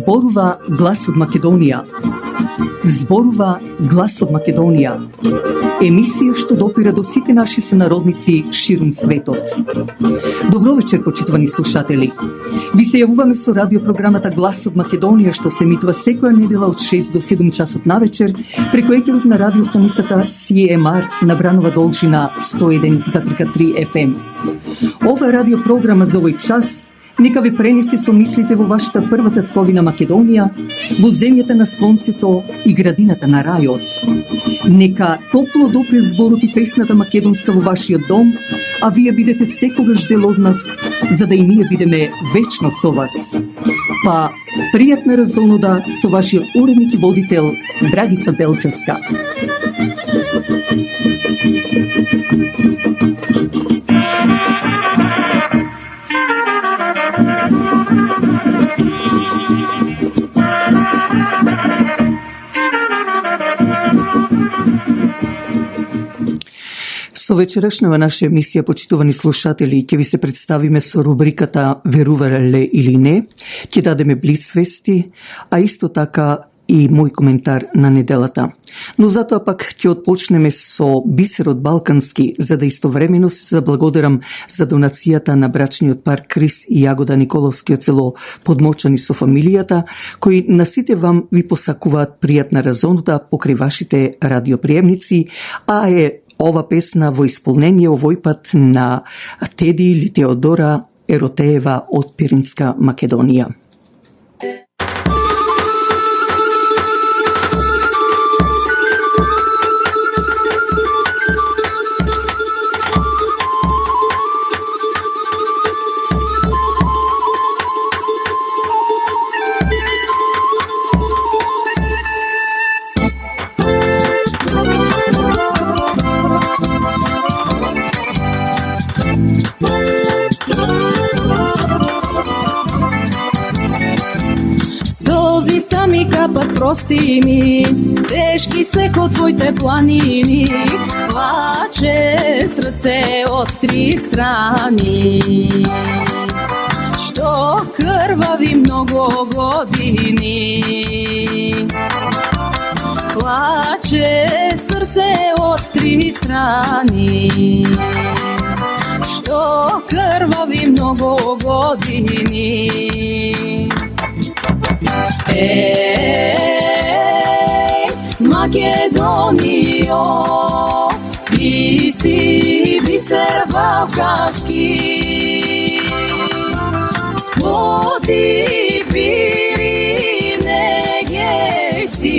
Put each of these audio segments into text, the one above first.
Зборува глас од Македонија. Зборува глас од Македонија. Емисија што допира до сите наши сонародници ширум светот. Добро вечер, почитувани слушатели. Ви се јавуваме со радиопрограмата Глас од Македонија, што се емитува секоја недела од 6 до 7 часот навечер преку етерот на радиостаницата CMR на Бранова должина 101,3 FM. Ова е радиопрограма за овој час. Нека ви пренесе со мислите во вашата прва татковина Македонија, во земјата на сонцето и градината на рајот. Нека топло допре зборот и песната македонска во вашиот дом, а вие бидете секогаш дел од нас, за да и ние бидеме вечно со вас. Па, пријатна разонода со вашиот уредник и водител Драгица Белчевска. Со вечерашнава наша емисија, почитувани слушатели, ќе ви се представиме со рубриката Верувале или не, ќе дадеме блицвести, а исто така и мој коментар на неделата. Но затоа пак ќе отпочнеме со бисерот балкански, за да истовремено се заблагодарам за донацијата на брачниот пар Крис и Јагода Николовски од село Подмочани со фамилијата, кои на сите вам ви посакуваат пријатна разонода покрај вашите радиоприемници, а е ова песна во исполнение овој пат на Теди или Теодора Еротеева од Пиринска Македонија. Капат прости ми, тешки се ко твоите планини, плаче срце од три страни, што крвави много години. Плаче срце од три страни, што крвави много години. Македонијо, ти си бисер балкански, скоти Пирине си,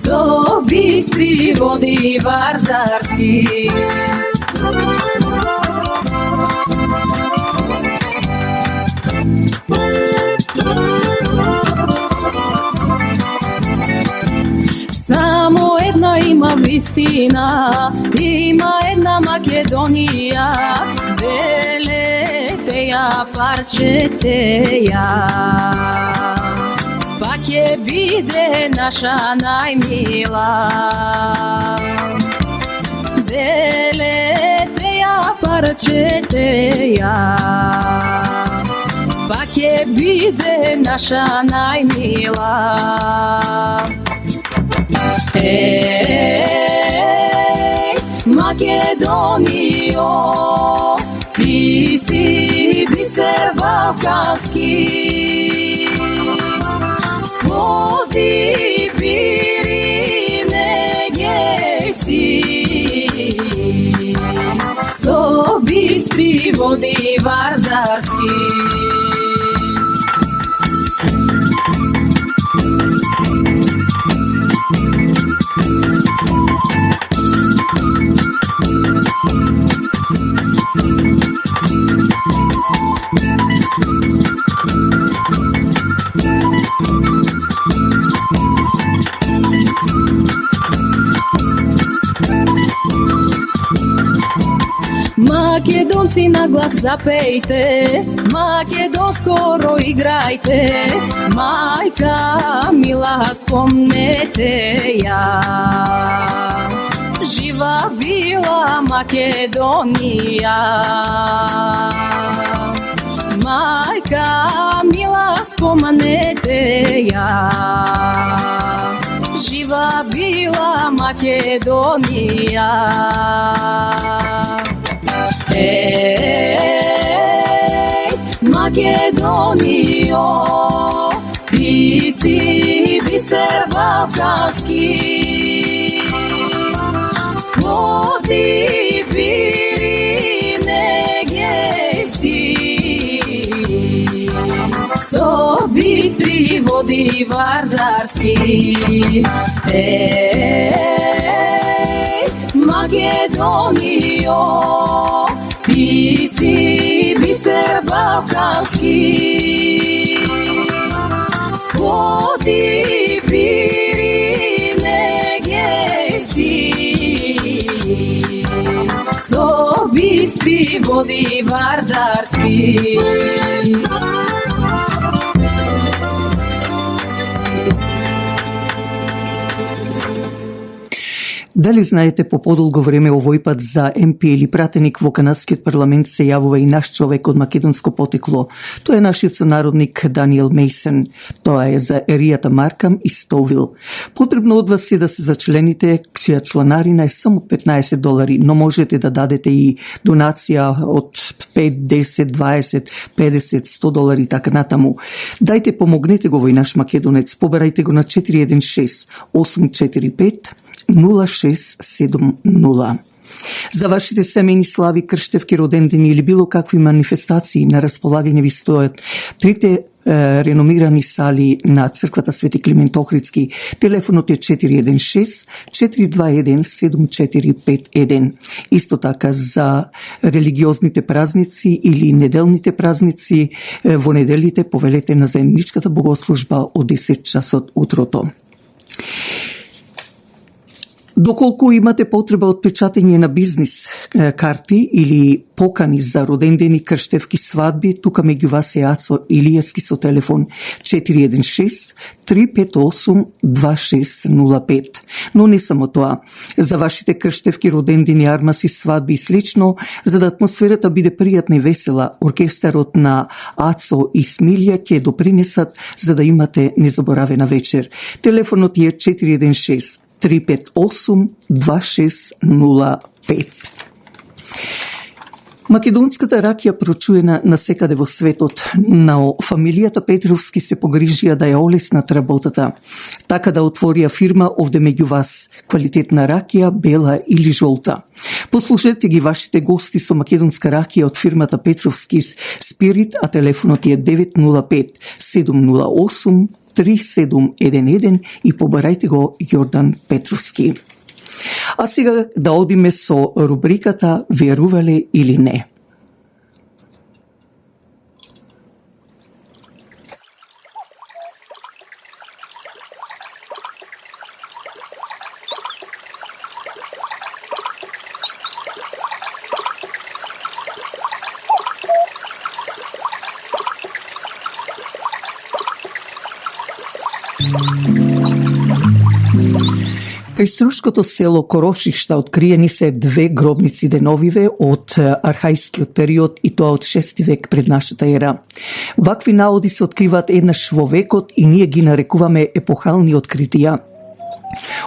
со бистри води вардарски. Само една има вистина, има една Македонија, белете ја, парчете ја, па ќе биде наша најмила. Белете ја, парчете ја, па ќе биде наша најмила. Македонијо, ти си бисер балкански, скоти Пирине си, со бистри води вардарски. си на глас запейте, македонско играйте, майка мила спомнете ја. Жива била Македонија, майка мила спомнете ја. Жива била Македонија. Ей, Македонијо, ти си бисер балкански, скоти бири неге си, со бистри води вардарски. Ей, Македонијо, ти си бисер балкански, скоти бири неге си, со бистри води вардарски. Дали знаете, по подолго време овој пат за МП или пратеник во канадскиот парламент се јавува и наш човек од македонско потекло. Тој е нашиот сонародник Даниел Мейсон. Тоа е за еријата Маркам и Стовил. Потребно од вас е да се зачлените, чија чланарина е само $15, но можете да дадете и донација од 5, 10, 20, 50, $100 и така натаму. Дајте, помогнете го овој наш македонец. Побарајте го на 416 845 0670. За вашите семени слави, крштевки, родендени или било какви манифестации на располагање ви стојат трите реномирани сали на црквата Свети Климент Охридски. Телефонот е 416-421-7451. Исто така за религиозните празници или неделните празници во неделите повелете на заедничката богослужба од 10 часот утрото. Доколку имате потреба од печатење на бизнис карти или покани за родендени, крштевки, свадби, тука меѓу вас е Ацо Илијевски со телефон 416-358-2605. Но не само тоа. За вашите крштевки, родендени, армаси, свадби и слично, за да атмосферата биде пријатна и весела, оркестарот на Ацо и Смилја ќе допринесат за да имате незаборавена вечер. Телефонот е 416 358-2605. Македонската ракија прочуена на секаде во светот, но фамилијата Петровски се погрижија да ја олеснат работата, така да отворија фирма овде меѓу вас, квалитетна ракија, бела или жолта. Послушайте ги вашите гости со македонска ракија од фирмата Петровски Спирит, а телефонот е 905-708-3711 и побарајте го Јордан Петровски. А сега да одиме со рубриката Верувале или не. Кај струшкото село Корошишта откриени се две гробници деновиве од архајскиот период и тоа од 6 век пред нашата ера. Вакви наоди се откриваат еднаш во векот и ние ги нарекуваме епохални откритија.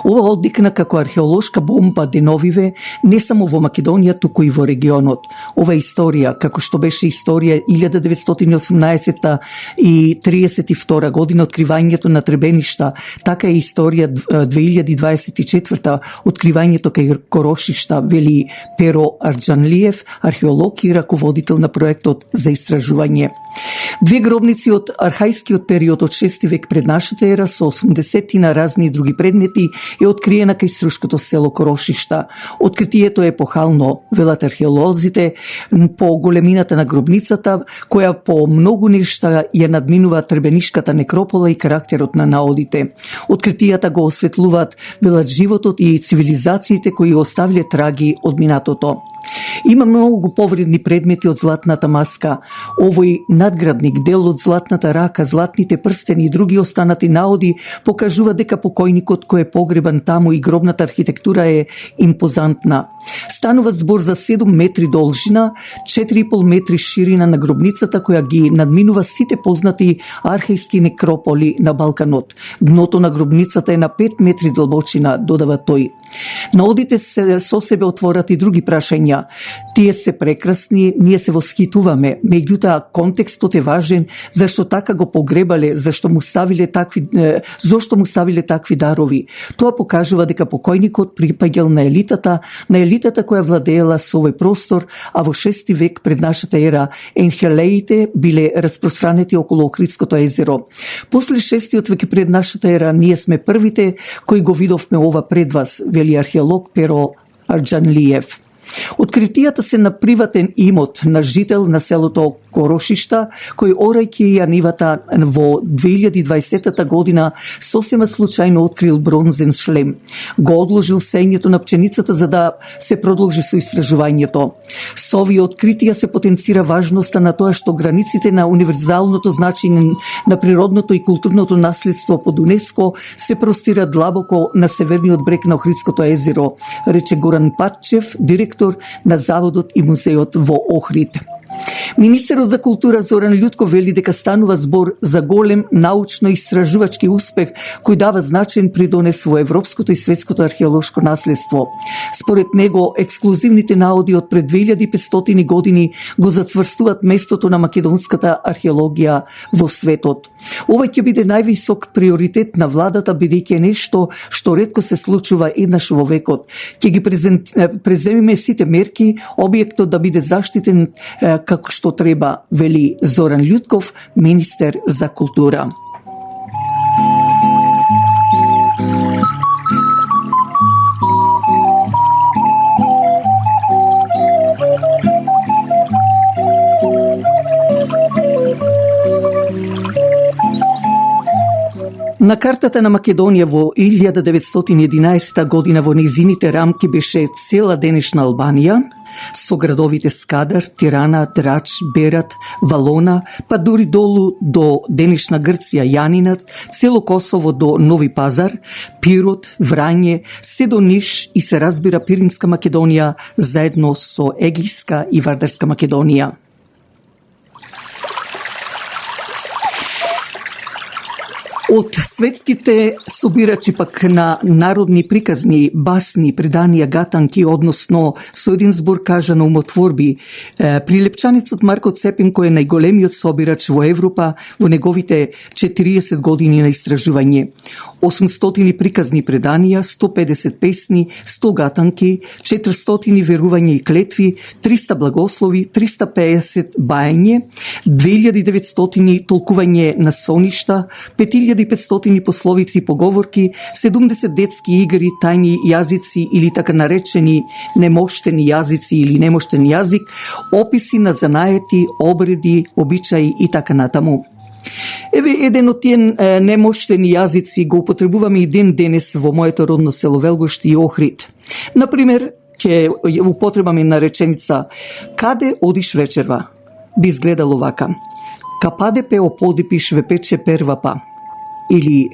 Ова оддикна како археолошка бомба деновиве не само во Македонија, туку и во регионот. Ова историја, како што беше историја 1918 и 32 година откривањето на требеништа, така е историја 2024 откривањето кај Корошишта, вели Перо Арџанлиев, археолог и раководител на проектот за истражување. Две гробници од архајскиот период од 6 век пред нашата ера со 80 на разни други предмети е откриена кај струшкото село Корошишта. Откритието е епохално, велат археолозите, по големината на гробницата, која по многу нешта ја надминува требенишката некропола и карактерот на наодите. Откритијата го осветлуваат, велат, животот и цивилизациите кои оставиле траги од минатото. Има многу повредни предмети од златната маска. Овој надградник, дел од златната рака, златните прстени и други останати наоди покажува дека покојникот кој е погребан таму и гробната архитектура е импозантна. Станува збор за 7 метри должина, 4,5 метри ширина на гробницата која ги надминува сите познати архајски некрополи на Балканот. Дното на гробницата е на 5 метри длбочина, додава тој. Наодите се со себе отворат и други прашања. Тие се прекрасни, ние се восхитуваме, меѓутоа контекстот е важен, зашто така го погребале, зашто му ставиле такви дарови. Тоа покажува дека покојникот припаѓал на елитата која владеела со овој простор, а во 6 век пред нашата ера енхелеите биле распространети околу Охридското езеро. После 6 век пред нашата ера ние сме првите кои го видовме ова пред вас, вели археолог Перо Арџанлиев. Откритијата се на приватен имот на жител на селото Корошишта, кој орајќи ја нивата во 2020 година сосема случајно открил бронзен шлем. Го одложил сењето на пченицата за да се продолжи со истражувањето. Со овие откритија се потенцира важноста на тоа што границите на универзалното значење на природното и културното наследство под УНЕСКО се простират длабоко на северниот брег на Охридското езеро, рече Горан Патчев, директор на Заводот и музеот во Охрид. Министерот за култура Зоран Љутков вели дека станува збор за голем научно-истражувачки успех кој дава значаен придонес во европското и светското археолошко наследство. Според него, ексклузивните наоди од пред 2500 години го зацврстуваат местото на македонската археологија во светот. Ова ќе биде највисок приоритет на владата, бидејќи е нешто што ретко се случува еднаш во векот. Ќе ги преземиме сите мерки, објектот да биде заштитен како што треба, вели Зоран Љутков, министер за култура. На картата на Македонија во 1911 година во низините рамки беше цела денешна Албанија, со градовите Скадар, Тирана, Драч, Берат, Валона, па дури долу до денешна Грција, Јанинат, цело Косово до Нови Пазар, Пирот, Врање, се до Ниш и се разбира Пиринска Македонија заедно со Егијска и Вардарска Македонија. Од светските собирачи пак на народни приказни, басни, преданија, гатанки, односно со еден збор кажано умотворби, прилепчаницот Марко Цепин кој е најголемиот собирач во Европа во неговите 40 години на истражување. 800 приказни преданија, 150 песни, 100 гатанки, 400 верувања и клетви, 300 благослови, 350 бајање, 2900 толкување на соништа, 5500 пословици и поговорки, 70 детски игри, тајни јазици или така наречени немоштени јазици или немоштен јазик, описи на занаети, обреди, обичаи и така натаму. Еве еден од тие немоштени јазици го употребуваме и ден денес во моето родно село Велгошти и Охрид. Например, ќе употребаме на реченица "Каде одиш вечерва?" Би изгледало вака: "Кападе пе оподипиш ве пече первапа." Или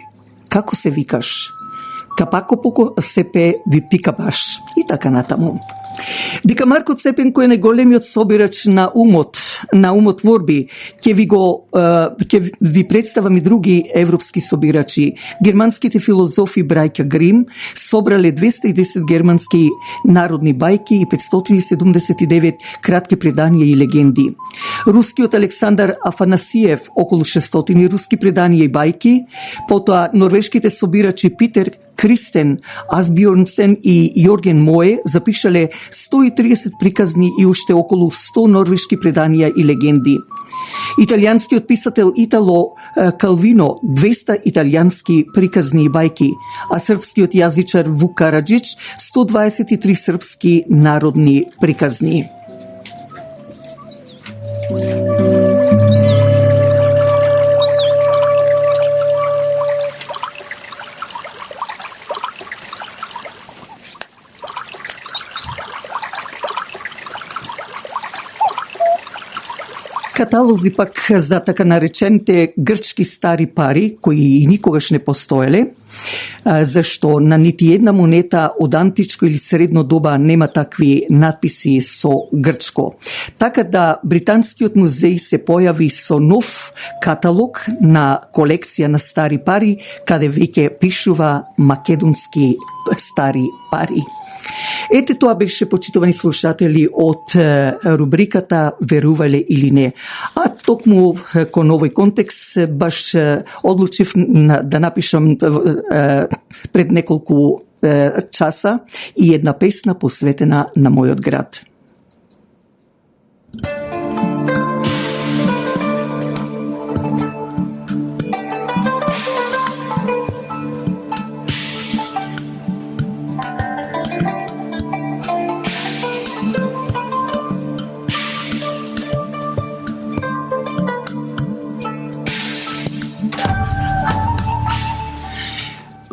"Како се викаш?" "Капакопоко се пе ви пикабаш." И така натаму. Дека Марко Цепен, кој е најголемиот собирач на умотворби, ќе ви представам и други европски собирачи. Германските филозофи браќа Грим собрале 210 германски народни бајки и 579 кратки преданија и легенди. Рускиот Александар Афанасиев околу 600 руски преданија и бајки, потоа норвешките собирачи Питер Кристен Асбјорнсен и Јорген Мое запишале 130 приказни и уште околу 100 норвешки преданија и легенди. Италијанскиот писател Итало Калвино 200 италијански приказни и бајки, а српскиот јазичар Вук Караџич 123 српски народни приказни. Каталози пак за така наречените грчки стари пари, кои никогаш не постоеле, зашто на нити една монета од античко или средно доба нема такви надписи со грчко. Така да Британскиот музеј се појави со нов каталог на колекција на стари пари, каде веќе пишува македонски стари пари. Ете тоа беше, почитувани слушатели, од рубриката Верувале или не. А токму кон овој контекст баш одлучив да напишам пред неколку часа и една песна посветена на мојот град.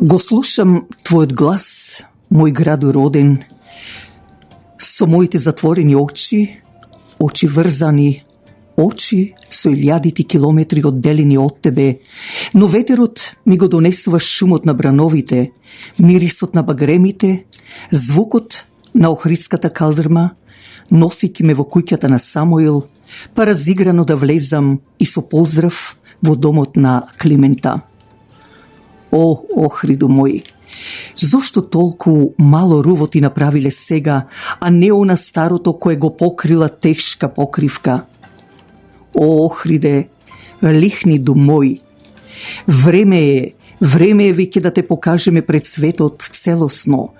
Го слушам твојот глас, мој граду роден, со моите затворени очи, очи врзани, очи со илјадити километри одделени од тебе, но ветерот ми го донесува шумот на брановите, мирисот на багремите, звукот на охридската калдрма, носики ме во куќата на Самуил, па разиграно да влезам и со поздрав во домот на Климента. О, Охриду мој, зошто толку мало руво ти направиле сега, а не она старото кое го покрила тешка покривка? О, Охриде, лихниду мој, време е веќе да те покажеме пред светот целосно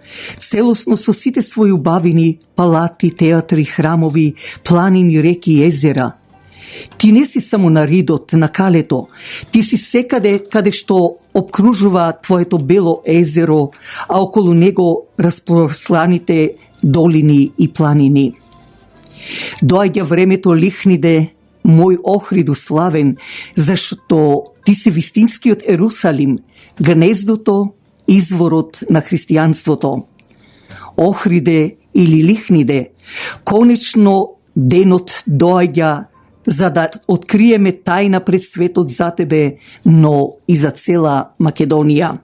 со сите своји убавини, палати, театри, храмови, планини, реки и езера. Ти не си само на ридот, на калето, ти си секаде каде што обкружува твоето бело езеро, а околу него распросланите долини и планини. Доаѓа времето, лихниде, мој Охриду славен, зашто ти си вистинскиот Ерусалим, гнездото, изворот на христијанството. Охриде или лихниде, конечно денот доаѓа за да откриеме тајна пред светот за тебе, но и за цела Македонија.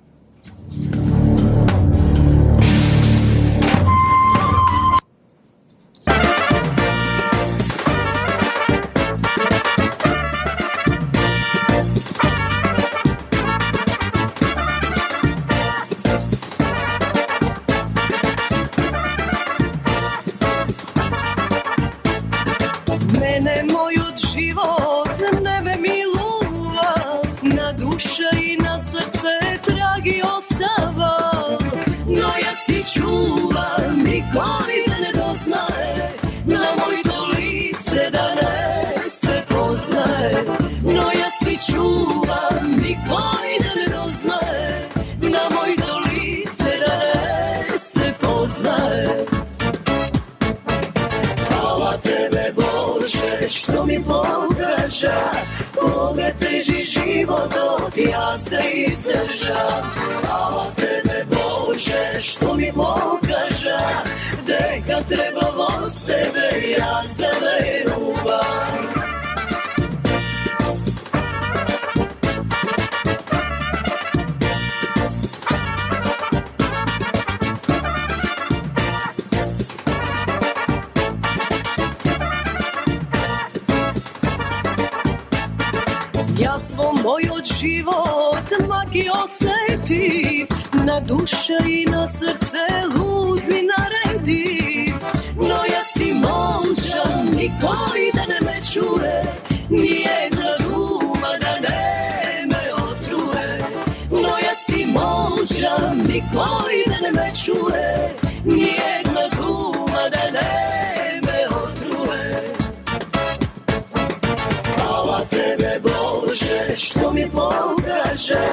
Мене мојот живот не ме милува, на душа и на срце траги остава. Но ја си чувам, никој да не дознае, на моето лице да не се познае. Но ја си чувам, никој да не дознае, на моето лице да не се познае. Хвала тебе, Боже, што ми покажа, кога тежи животот, јас се издржам. Хвала тебе, Боже, што ми покажа, дека треба во себе јас да верувам. Јас во мојот живот маки осети, на душа и на срце лузни нареди. Но јас си молчам, никој да не ме чуе, ни една дума да не ме отруе. Но јас си молчам, никој да не ме чуе, ни една дума да не ме отруе. Хвала тебе, Боже, што ми покажа,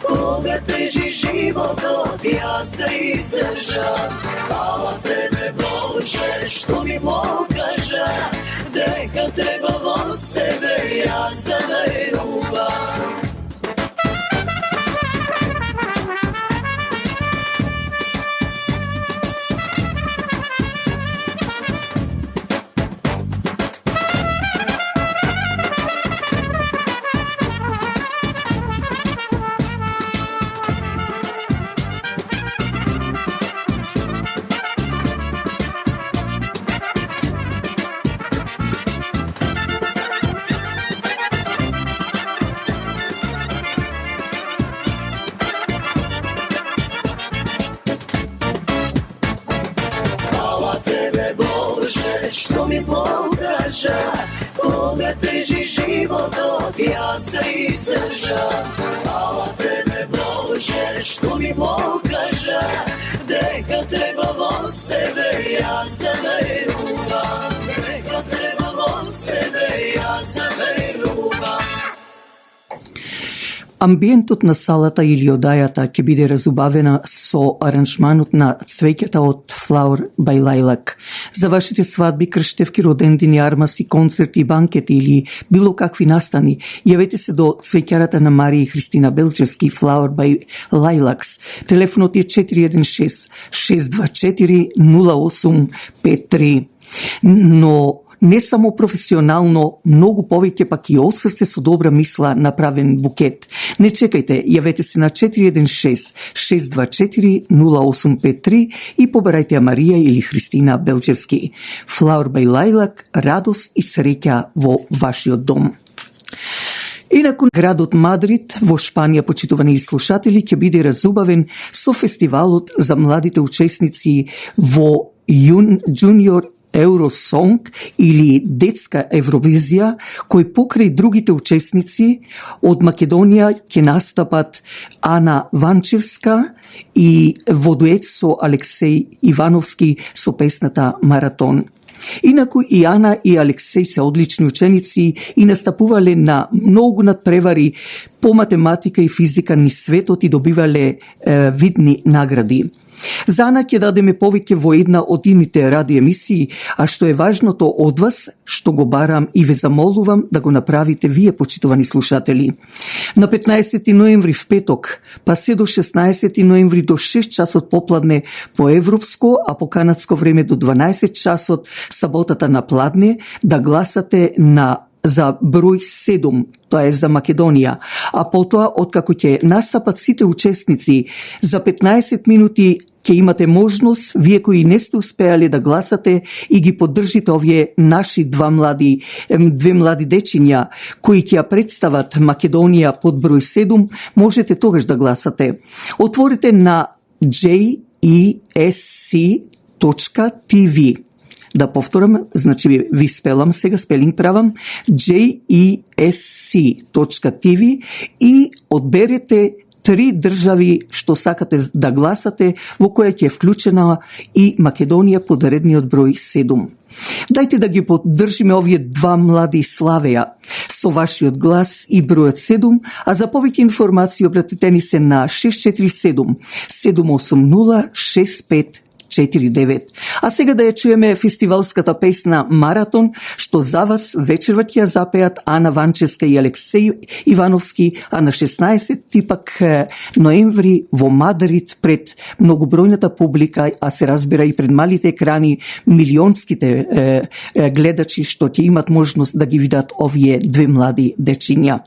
кога тежи животот, јас се издржам. Хвала тебе, Боже, што ми покажа, дека треба во себе јас да верувам. mi pokaže koga teži život, ja se izdržam. Hvala tebe Bože što mi pokaže deka treba vo sebe, ja sebe ljubam. Deka treba vo sebe, ja sebe ljubam. Амбиентот на салата или одајата ќе биде разубавена со аранжманот на цвеќата од Flower by Lilac. За вашите свадби, крштевки, родендини, армаси, концерти, банкети или било какви настани, јавете се до цвеќарата на Марија и Христина Белчевски, Flower by Lilacs. Телефонот е 416-624-0853. Но не само професионално, многу повеќе пак и од срце со добра мисла направен букет. Не чекајте, јавете се на 416-624-0853 и побарајте ја Марија или Христина Белчевски. Flower by Lilac, радост и среќа во вашиот дом. Инаку градот Мадрид во Шпанија, почитувани слушатели, ќе биде разубавен со фестивалот за младите учесници во Junior Eurosong или детска Евровизија, кој покрај другите учесници од Македонија ќе настапат Ана Ванчевска и во дует со Алексеј Ивановски со песната Маратон. Инаку и Ана и Алексеј се одлични ученици и настапувале на многу надпревари по математика и физика низ светот и добивале видни награди. За Ана ќе дадеме повеќе во една од ините радиоемисии, а што е важното од вас, што го барам и ве замолувам да го направите вие, почитувани слушатели. На 15 ноември в петок, па се до 16 ноември до 6 часот попладне по европско, а по канадско време до 12 часот саботата на пладне, да гласате за број 7, тоа е за Македонија, а потоа, откако ќе настапат сите учесници, за 15 минути ќе имате можност, вие кои не сте успеале да гласате и ги поддржите овие наши две млади дечиња, кои ќе ја представат Македонија под број 7, можете тогаш да гласате. Отворите на jesc.tv. Да повторам, значи ви спелам сега, спелинг правам, jesc.tv и одберете 3 држави што сакате да гласате, во која ќе е вклучена и Македонија под редниот број 7. Дајте да ги поддржиме овие два млади славеја со вашиот глас и бројот 7, а за повеќе информации обратете ни се на 647 780 6549. А сега да ја чуеме фестивалската песна Маратон, што за вас вечерва ќе ја запеат Ана Ванчевска и Алексеј Ивановски, а на 16 пак ноември во Мадрид пред многобројната публика, а се разбира и пред малите екрани, милионските гледачи што ќе имат можност да ги видат овие две млади дечиња.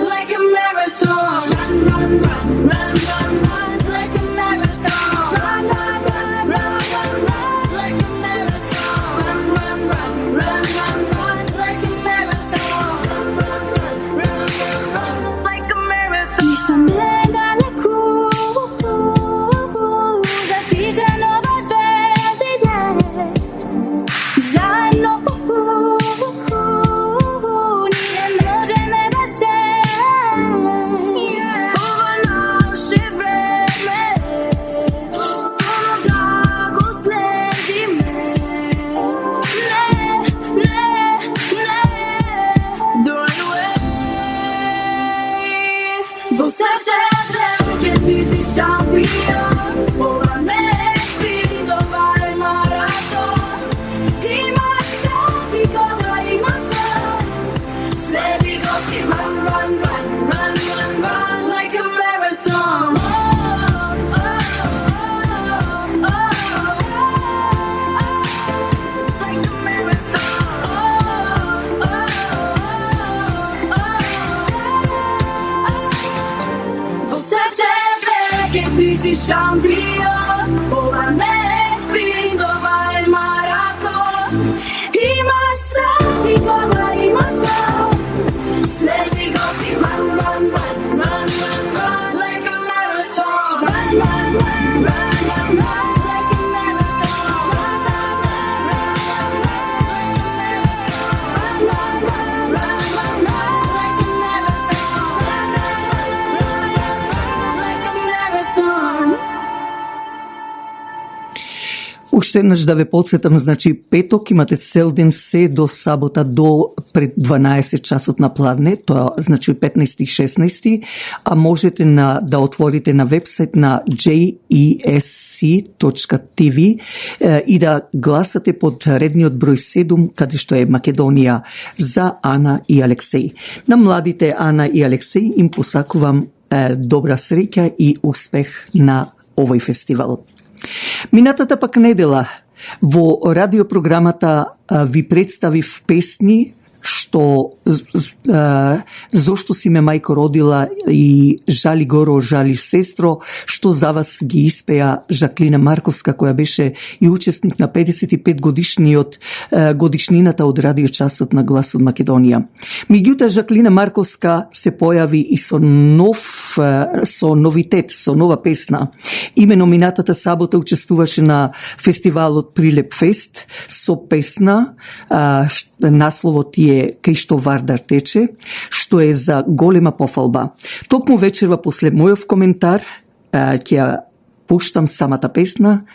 Like a marathon, run, run, run, run, run, run, like a marathon. šampion, ova ne je sprint, ova je maraton. Imaš sad i koga ima sad, sve ti goti run, run, run, run, run, run, like a marathon. Run, run, run, run, run, run, like a marathon. Run, run, run, run, run, run, run, run, run, run, like a marathon. Run, run, run, like a marathon. Уште еднаш да ве подсетам, значи петок имате цел ден се до сабота до пред 12 часот на пладне, тоа значи 15 и 16, а можете да отворите на вебсайт на jesc.tv и да гласате под редниот број 7, каде што е Македонија, за Ана и Алексеј. На младите Ана и Алексеј им посакувам добра среќа и успех на овој фестивал. Минатата пак недела во радиопрограмата ви представив песни што зошто си ме мајко родила и Жали горо, жали сестро, што за вас ги испеа Жаклина Марковска, која беше и учесник на 55 годишнината од радиочасот на Глас од Македонија. Меѓутоа Жаклина Марковска се појави и со новитет, со нова песна. Имено минатата сабота учествуваше на фестивалот Прилеп Фест со песна, насловот е Кај што Вардар тече, што е за голема пофалба. Токму вечерва после мојов коментар ќе ја пуштам самата песна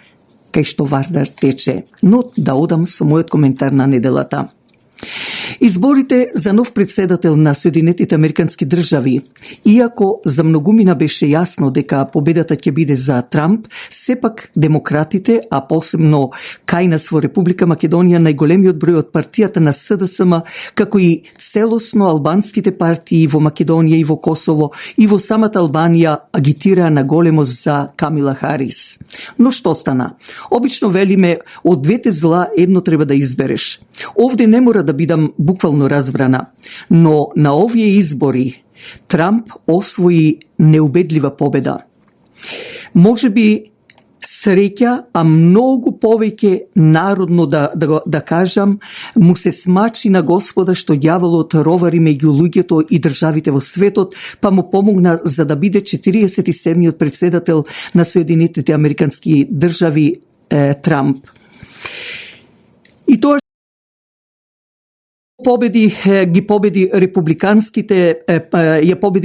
Кај што Вардар тече, но да одам со мојот коментар на неделата. Изборите за нов председател на Соединетите Американски држави, иако за многумина беше јасно дека победата ќе биде за Трамп, сепак демократите, а посебно кај нас во Република Македонија најголемиот број од партијата на СДСМ, како и целосно албанските партии во Македонија и во Косово и во самата Албанија агитираа на големо за Камила Харис. Но што стана? Обично велиме од двете зла едно треба да избереш. Овде не мора да бидам буквално разбрана, но на овие избори Трамп освои неубедлива победа. Може би среќа, а многу повеќе народно да кажам, му се смачи на Господа што ѓаволот ровари меѓу луѓето и државите во светот, па му помогна за да биде 47-миот председател на Соединетите Американски држави Трамп. И тоа ги победи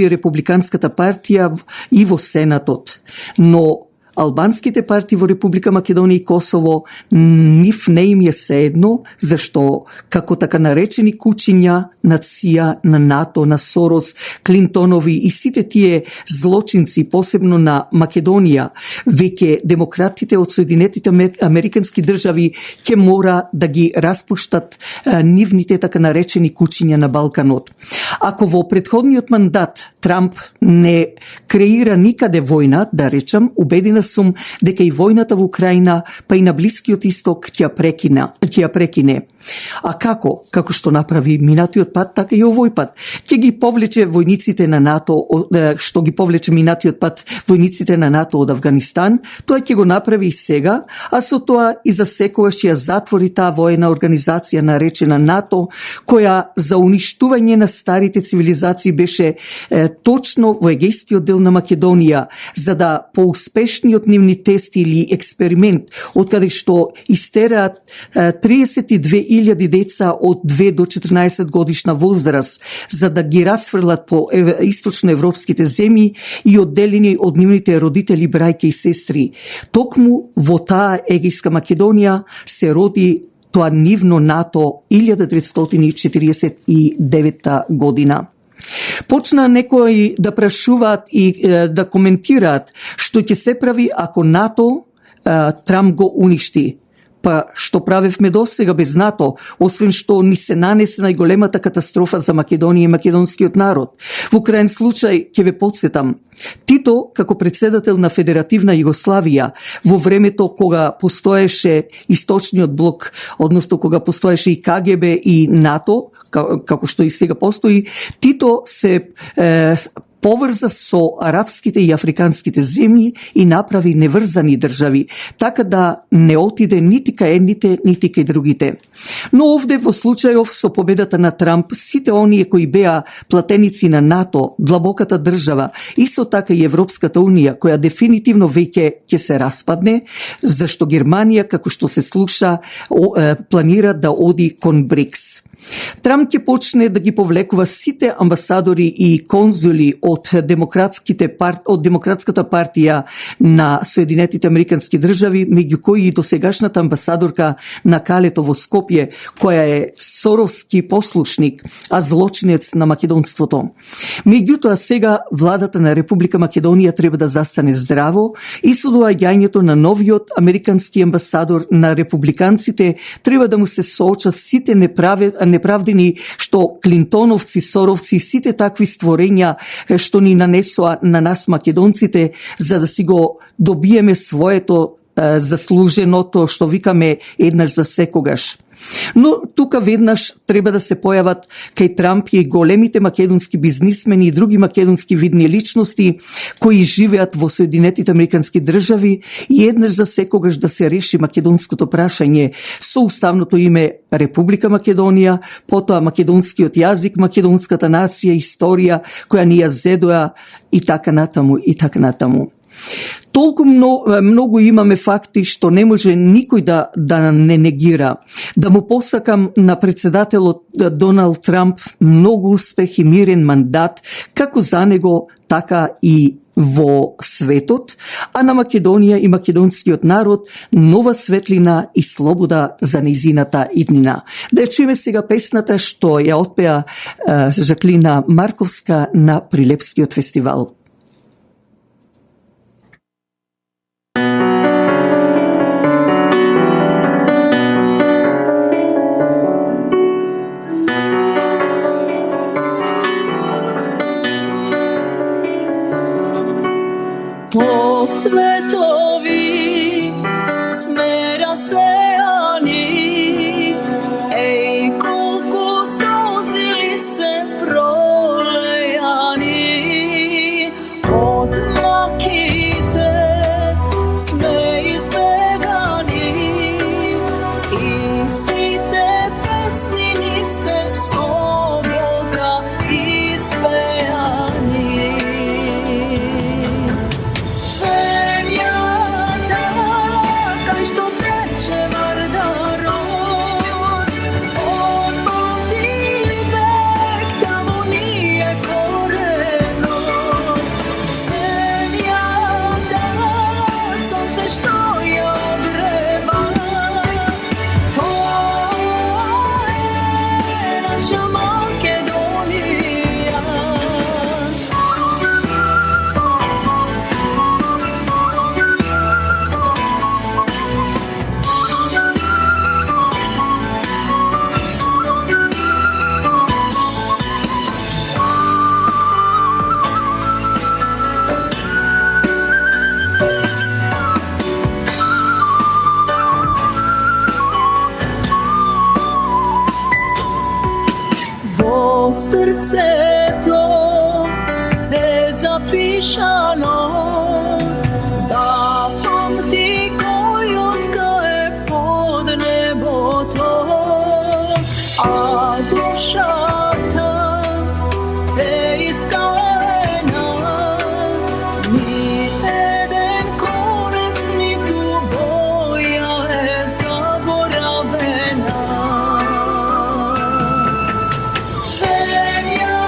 републиканската партија и во Сенатот. Но албанските партии во Република Македонија и Косово нив не им е седно, зашто како така наречени кучиња на ЦИА, на НАТО, на Сорос, Клинтонови и сите тие злочинци, посебно на Македонија, веќе демократите од Соединетите Американски држави ќе мора да ги распуштат нивните така наречени кучиња на Балканот. Ако во претходниот мандат Трамп не креира никаде војна, да речам, убедена сум дека и војната во Украина, па и на Блискиот Исток ќе ја прекине. А како? Како што направи минатиот пат, така и овој пат. Ќе ги повлече војниците на НАТО, што ги повлече минатиот пат војниците на НАТО од Авганистан, тоа ќе го направи и сега, а со тоа и за секогаш ќе ја затвори таа воена организација наречена НАТО, која за уништување на старите цивилизации беше точно во егејскиот дел на Македонија, за да поуспешниот нивни тести или експеримент, од каде што истераат 32.000 деца од 2 до 14 годишна возраст, за да ги расфрлат по источноевропските земји и одделени од нивните родители, брајки и сестри. Токму во таа егејска Македонија се роди тоа нивно НАТО 1949 година. Почна некои да прашуваат и да коментираат што ќе се прави ако НАТО Трамп го уништи. Па што правевме досега без НАТО, освен што ни се нанесе најголемата катастрофа за Македонија и македонскиот народ. Во крајен случај ќе ве подсетам, Тито како председател на Федеративна Југославија во времето кога постоеше источниот блок, односно кога постоеше и КГБ и НАТО, како што и сега постои, Тито се поврза со арапските и африканските земји и направи неврзани држави, така да не отиде нити кај едните, нити кај другите. Но овде во случајов со победата на Трамп, сите оние кои беа платеници на НАТО, длабоката држава, исто така и Европската Унија, која дефинитивно веќе ќе се распадне, зашто Германија, како што се слуша, планира да оди кон БРИКС. Трамп ќе почне да ги повлекува сите амбасадори и конзули од Демократската партија на Соединетите Американски држави, меѓу кои и досегашната амбасадорка на Калето во Скопје, која е соровски послушник, а злочинец на македонството. Меѓутоа сега владата на Република Македонија треба да застане здраво и со доаѓањето на новиот американски амбасадор на републиканците треба да му се соочат сите неправдени што клинтоновци, соровци, сите такви створења што ни нанесоа на нас македонците, за да си го добиеме своето заслуженото, што викаме еднаш за секогаш. Но тука веднаш треба да се појават кај Трамп и големите македонски бизнисмени и други македонски видни личности кои живеат во Соединетите Американски држави и еднаш за секогаш да се реши македонското прашање со уставното име Република Македонија, потоа македонскиот јазик, македонската нација, историја која ни ја зедоа и така натаму и така натаму. Толку многу имаме факти што не може никој да не негира. Да му посакам на председателот Доналд Трамп многу успех и мирен мандат, како за него, така и во светот, а на Македонија и македонскиот народ нова светлина и слобода за нејзината иднина. Да ја чуеме сега песната што ја отпеа Жаклина Марковска на Прилепскиот фестивал. Po svetovi sme rasejani, ej kolko solzili se prolejani. Od Makite sme izbegani i site pesnini se soboga ispejani. Srceto je zapišano da pamti kojotka je pod nebo to, a duša ta je iskalena, ni eden konec ni tu boja je zaboravena. Zemlja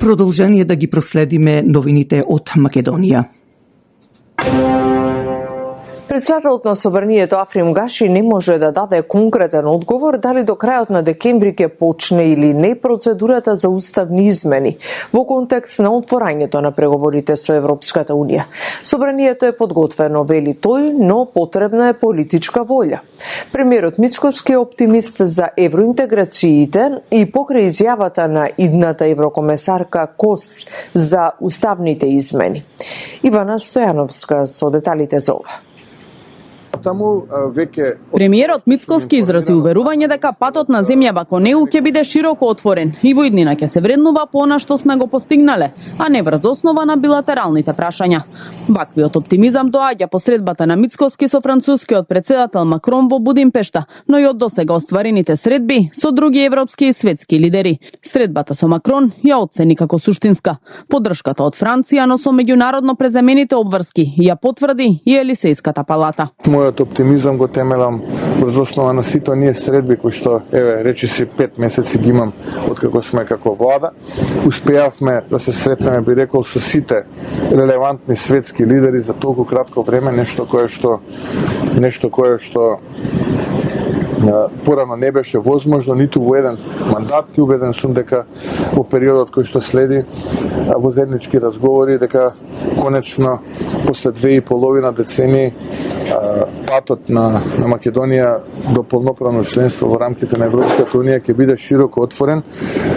продолжение да ги проследиме новините од Македонија. Председателот на Собранието Африм Гаши не може да даде конкретен одговор дали до крајот на декември ќе почне или не процедурата за уставни измени во контекст на отворањето на преговорите со Европската Унија. Собранието е подготвено, вели тој, но потребна е политичка волја. Премиерот Мицкоски е оптимист за евроинтеграциите и покрај изјавата на идната еврокомесарка Кос за уставните измени. Ивана Стојановска со деталите за ова. Премиерот Мицкоски изрази уверување дека патот на земја кон ЕУ ќе биде широко отворен и во иднина ќе се вреднува по она што сме го постигнале, а не врз основа на билатералните прашања. Ваквиот оптимизам доаѓа по средбата на Мицкоски со францускиот претседател Макрон во Будимпешта, но и од досега остварените средби со други европски и светски лидери. Средбата со Макрон ја оцени како суштинска. Поддршката од Франција, но со меѓународно преземените обврски, ја потврди и Елисејската палата. Мојот оптимизам го темелам врз основа на сите оние средби кои што, речиси 5 месеци ги имам откако сме како влада. Успеавме да се сретнеме, би рекол, со сите релевантни светски лидери за толку кратко време, нешто кое што порано не беше возможно ниту во еден мандат. И убеден сум дека во периодот кој што следи во заеднички разговори, дека конечно после 2,5 децении патот на Македонија до полноправно членство во рамките на Европската Унија ќе биде широко отворен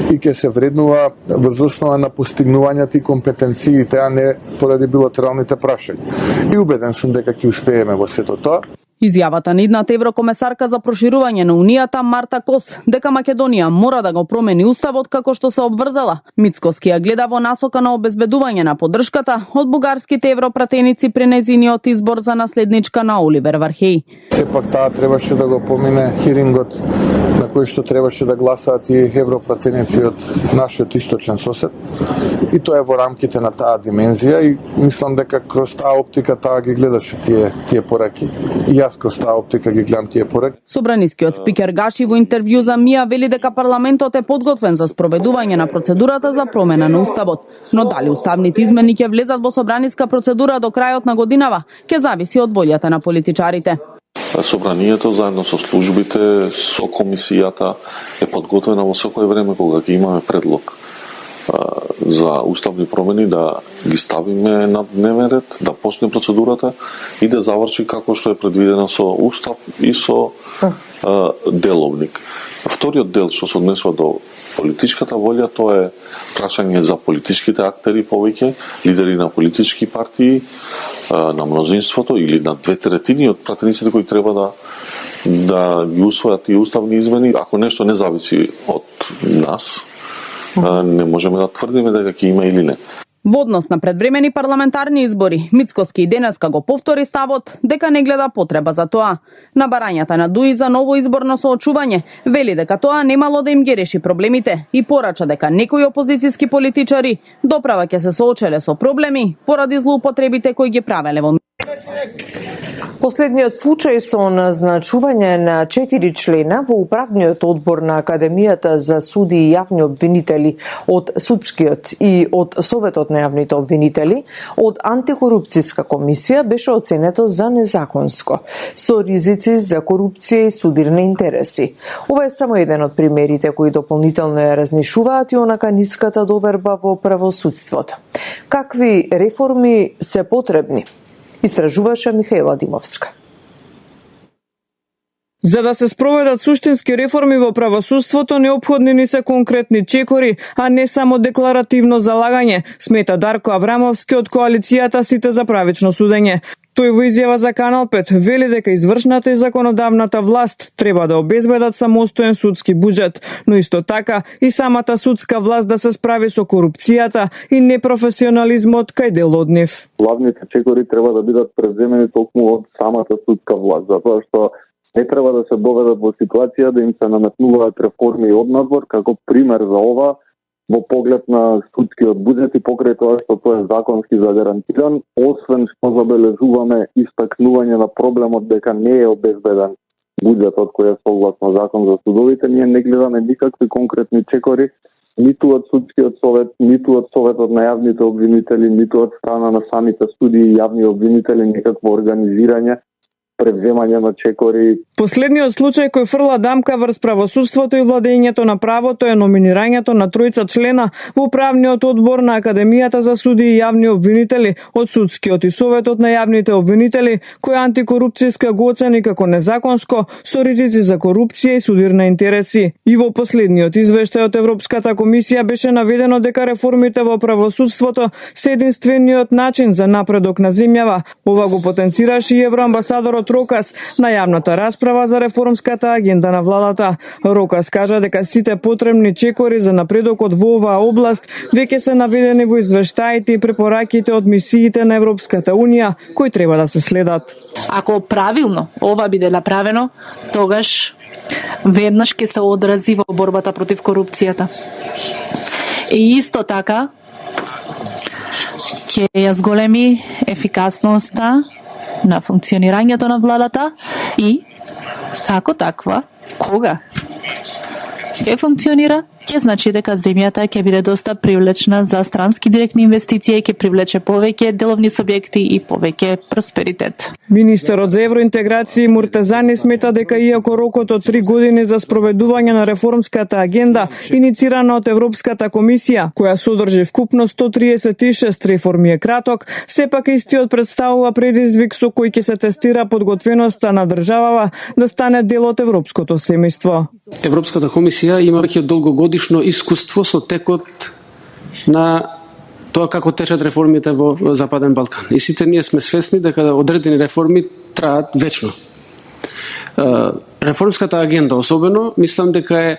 и ќе се вреднува врз основа на постигнувањата и компетенциите, а не поради билатералните прашања. И убеден сум дека ќе успееме во сето тоа. Изјавата на идната еврокомесарка за проширување на Унијата Марта Кос дека Македонија мора да го промени уставот како што се обврзала. Мицкоски ја гледа во насока на обезбедување на поддршката од бугарските европратеници при нејзиниот избор за наследничка на Оливер Вархеј. Сепак таа требаше да го помине хирингот на кој што требаше да гласаат и европратеници од нашиот источен сосед. И тоа е во рамките на таа димензија и мислам дека кроз таа оптика таа ги гледаше тие пораки. И јас кроз таа оптика ги гледам тие пораки. Собранискиот спикер Гаши во интервју за МИА вели дека парламентот е подготвен за спроведување на процедурата за промена на уставот, но дали уставните измени ќе влезат во собраниска процедура до крајот на годинава, ќе зависи од волјата на политичарите. Собранието заедно со службите, со комисијата е подготвена во секој време кога ќе имаме предлог за уставни промени да ги ставиме на дневен ред, да почне процедурата и да заврши како што е предвидено со устав и со деловник. Вториот дел што се однесува до политичката волја, тоа е прашање за политичките актери повеќе, лидери на политички партии, на мнозинството или на 2/3 од пратениците кои треба да ги усвојат и уставни измени, ако нешто не зависи од нас, не можеме да тврдиме дека ќе има или не. Во однос на предвремени парламентарни избори, Мицкоски и денеска го повтори ставот дека не гледа потреба за тоа. На барањата на Дуи за ново изборно соочување, вели дека тоа немало да им ги реши проблемите и порача дека некои опозицијски политичари доправа ќе се соочеле со проблеми поради злоупотребите кои ги правеле во Последниот случај со назначување на 4 члена во управниот одбор на Академијата за суди и јавни обвинители од Судскиот и од Советот на јавните обвинители од Антикорупцијска комисија беше оценето за незаконско, со ризици за корупција и судирни интереси. Ова е само еден од примерите кои дополнително ја разнишуваат и онака ниската доверба во правосудството. Какви реформи се потребни? Истражуваше Михајла Димовска. За да се спроведат суштински реформи во правосудството, неопходни ни се конкретни чекори, а не само декларативно залагање, смета Дарко Аврамовски од коалицијата Сите за правично судење. Тој во изјава за Канал 5 вели дека извршната и законодавната власт треба да обезбедат самостоен судски буџет, но исто така и самата судска власт да се справи со корупцијата и непрофесионализмот кај дел од нив. Главните чекори треба да бидат преземени токму од самата судска власт, затоа што не треба да се доведат во ситуација да им се наметнуваат реформи од надвор, како пример за ова во поглед на судскиот буџет и покрај тоа што тоа е законски загарантиран, освен што забележуваме истакнување на проблемот дека не е обезбеден буџетот кој е согласно закон за судовите, ние не гледаме никакви конкретни чекори ниту од судскиот совет, ниту од советот на јавните обвинители, ниту од страна на самите судии и јавни обвинители некакво организирање, превземање на чекори. Последниот случај кој фрла дамка врз правосудството и владењето на правото е номинирањето на тројца члена во управниот одбор на Академијата за судии и јавни обвинители од Судскиот и Советот на јавните обвинители, кој антикорупцијска го оцени како незаконско со ризици за корупција и судир на интереси. И во последниот извештај од Европската комисија беше наведено дека реформите во правосудството се единствениот начин за напредок на земјава. Ова го потенцираше и евроамбасадорот Рокас на јавната расправа за реформската агенда на владата. Рокас кажа дека сите потребни чекори за напредокот во оваа област веќе се наведени во извештаите и препораките од мисиите на Европската Унија кои треба да се следат. Ако правилно ова биде направено, тогаш веднаш ќе се одрази во борбата против корупцијата. И исто така ќе ја зголеми ефикасноста на функционирањето на владата и, како таква, кога ќе функционира, ќе значи дека земјата ќе биде доста привлечна за странски директни инвестиции и ќе привлече повеќе деловни субјекти и повеќе просперитет. Министерот за евроинтеграција Муртезани смета дека иако рокот од 3 години за спроведување на реформската агенда, иницирана од Европската комисија, која содржи вкупно 136 реформи е краток, сепак истиот представува предизвик со кој ќе се тестира подготвеноста на државава да стане дел од европското семејство. Европската комисија има веќе долгогодишно искуство со текот на тоа како течат реформите во Западен Балкан. И сите ние сме свесни дека одредени реформи траат вечно. Реформската агенда особено, мислам дека е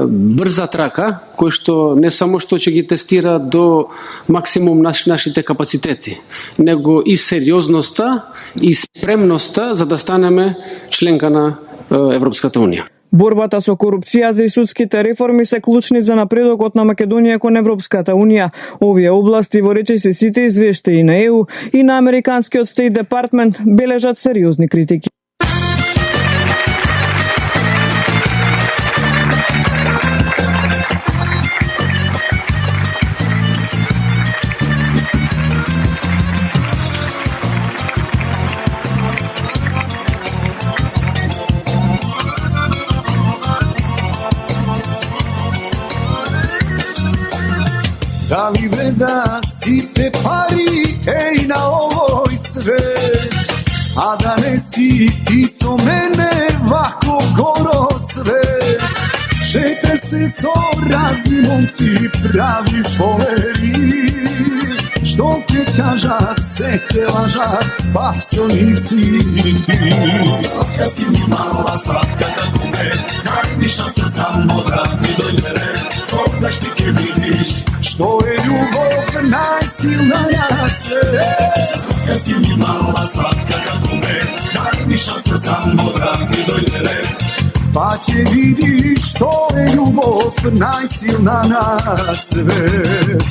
брза трака, кој што не само што ќе ги тестира до максимум нашите капацитети, него и сериозноста и спремноста за да станеме членка на Европската Унија. Борбата со корупцијата и судските реформи се клучни за напредокот на Македонија кон Европската Унија. Овие области во речиси сите извештаи на ЕУ и на Американскиот Стейт Департмент бележат сериозни критики. Дали вредат сите пари, еј, на овој свет, а да не си ти со мене вако город цвет. Шеташ се со разни момци, прави фолери, што ќе кажат, се те лажат, пак со нив си ти. Сладка си ми мала, сладка како мед, дај ми шанса само да ми дојде ред. Тогаш ти ќе видиш што е љубов најсилна на свет. Сладка си ми мала, сладка како мед, дај ми шанса само да ми дојде ред. Па ќе видиш што е љубов најсилна на свет.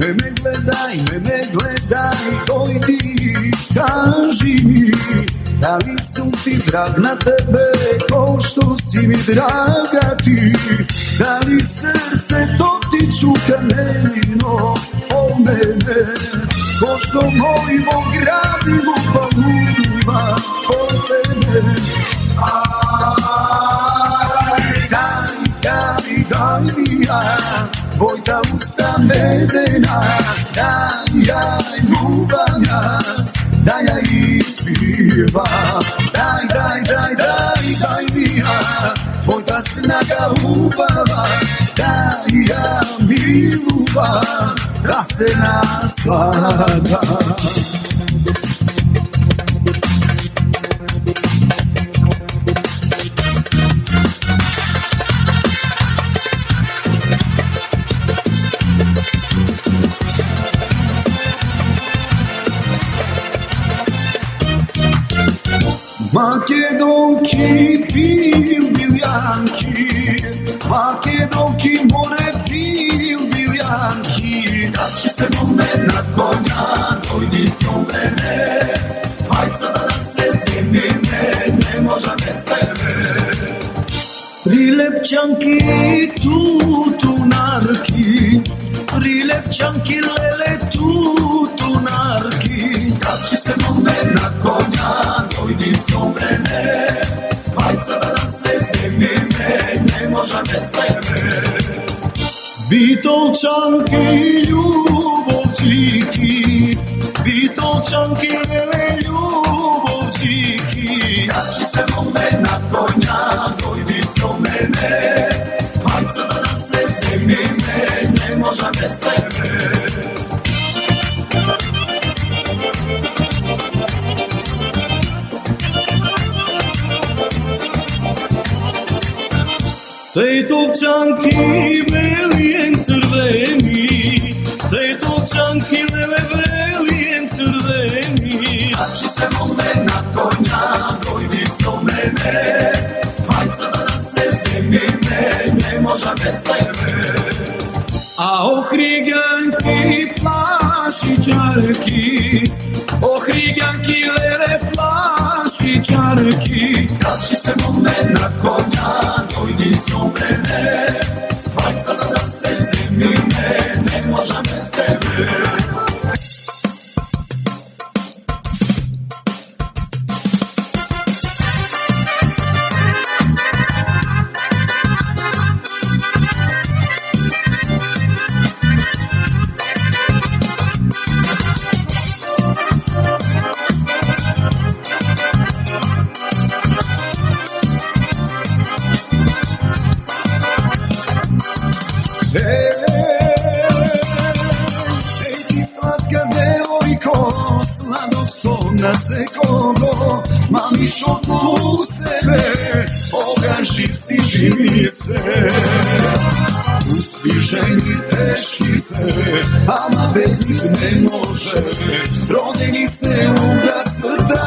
Не ме гледај, дојди, кажи ми, дали сум ти драг на тебе, кој што си ми драга ти, дали срцето ти чука нелино о мене, кој што мој во градило палува о тебе. Дај ми ја, твојта уста медена, дај љубам јас, дај ја испивам, дај ми ја, твојта снага убава, дај ја милувам, да се насладам. Makedonki biljanki, Makedonki more biljanki. Kači se mome na konja, dojdi so mene, majca da se zimine, ne moža bez tebe. Prilepčanki, tutunarki, Prilepčanki, lele, tutunarki. Kači se mome na konja, dojdi so mene, majca da se zimine, ne moža bez tebe. Vitolčanki, ljubovčiki, Vitolčanki, lele, ljubovčiki. Kači se mome na konja, dojdi so mene, majca da se zimine, ne moža bez tebe. Tejtovčanki, velijem crveni, Tejtovčanki, lele, velijem crveni. Kači se mome na konja, dojdi so mene, majca da se zimine, ne moža bez tebe. A ohriganki, plašičarki, ohriganki, lele, plašičarki. Kači se mome na konja, dojdi so mene, majca da se zimine, ne moža bez tebe. Na sekondo, mamiš okolo sebe, Boga živ si, živi se. Usviženi teški se, ama bez njih ne može. Rodeni se uga svrta,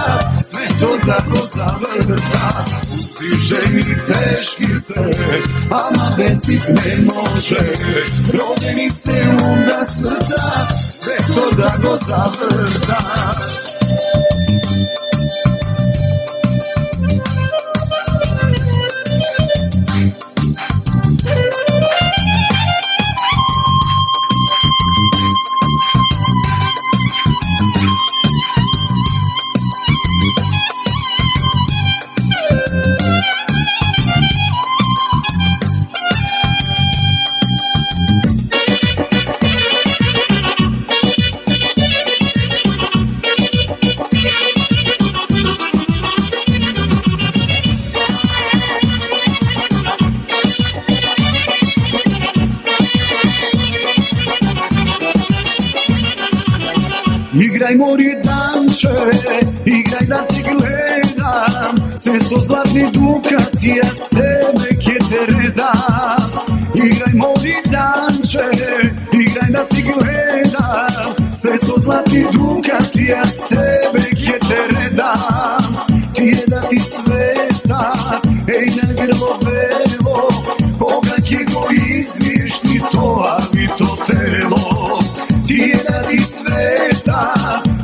sve to tako zavrta. Usviženi teški se, ama bez njih ne može. Rodeni se uga svrta, sve to tako zavrta. Igraj mori danče, igraj da te gledam, sve su zlatni dukati, ja s tebe kje te redam. Igraj mori danče, igraj da te gledam, sve su zlatni dukati, ja s tebe kje te redam. Ti je da ti sveta, ej na grlo belo, koga kje go izviješ ni to, a mi to telo. Ti je da ti sveta,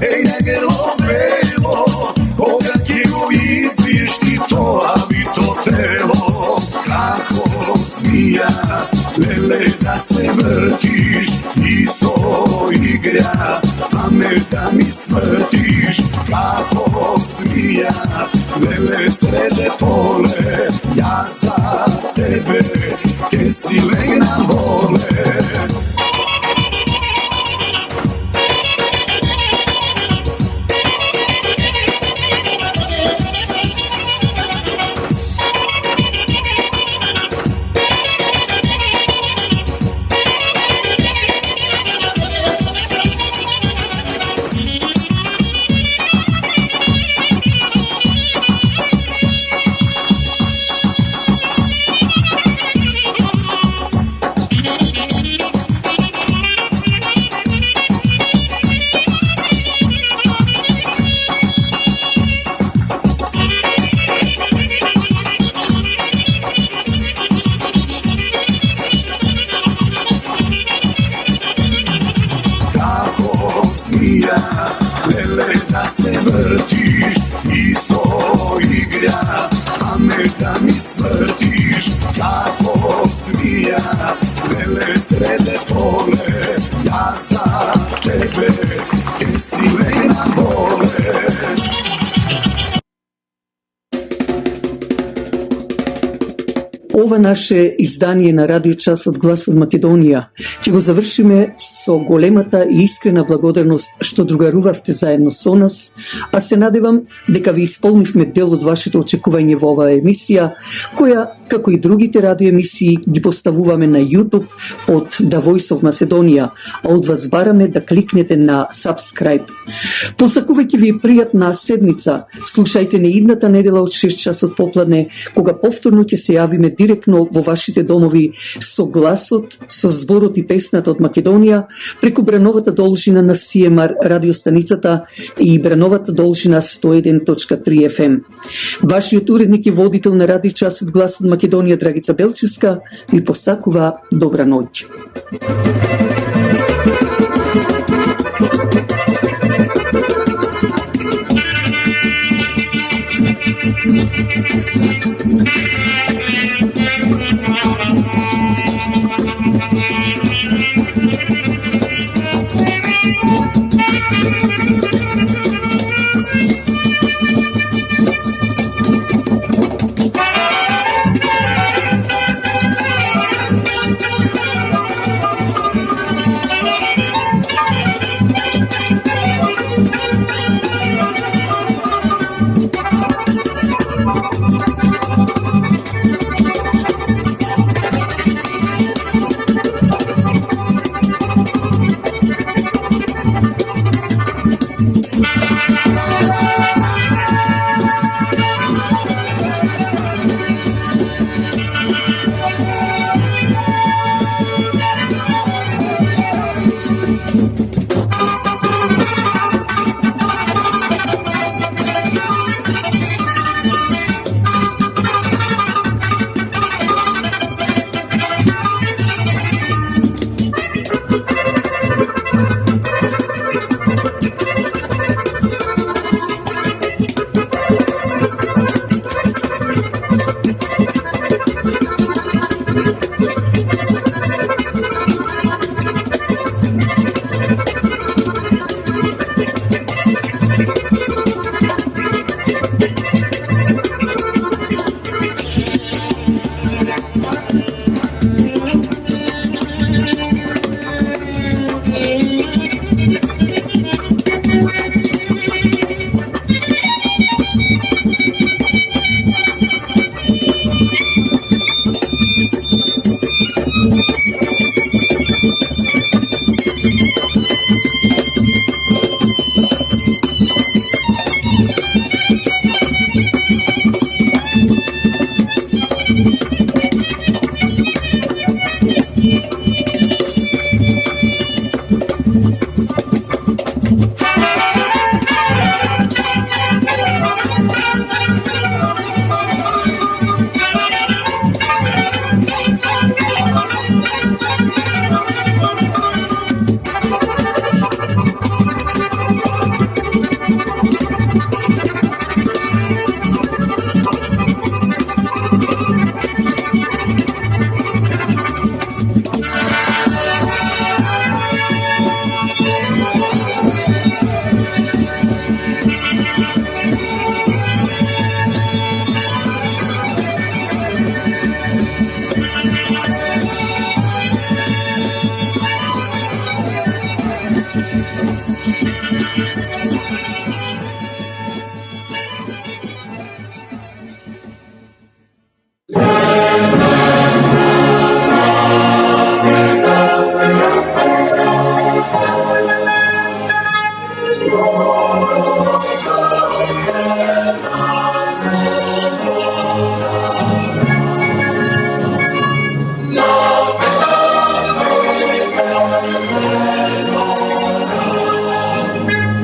ej na grlo belo, koga kje go izviješ ni to, a mi to telo. Kako zmija, lele da se vrtiš, iso igra, a me da mi smrtiš. Kako zmija, lele srede pole, ja za tebe, ke si lejna vole. Vele da se vrtiš i so igra, a me da mi svrtiš kako zmija. Vele srede pole, ja za tebe, jesi me na vole. Ова наше издание на Радио Час од Глас од Македонија ќе го завршиме со големата и искрена благодарност што другарувавте заедно со нас, а се надевам дека ви исполнивме дел од вашето очекување во оваа емисија, која, како и другите радиоемисии, ги поставуваме на YouTube под The Voice of Macedonia, а од вас бараме да кликнете на Subscribe. Посакувајќи ви пријатна седница, слушајте не идната недела од 6 часот попладне, кога повторно ќе се јавиме директно во вашите домови со гласот, со зборот и песната од Македонија, преку брановата должина на CMR радиостаницата и брановата должина 101.3 FM. Вашиот уредник и водител на Радио Час од Глас од Македонија, Драгица Белчевска, ви посакува добра ноќ.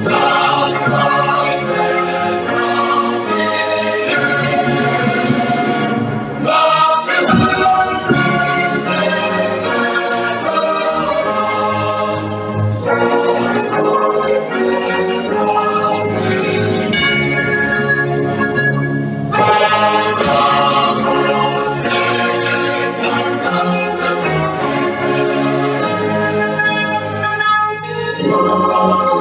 Za Lord,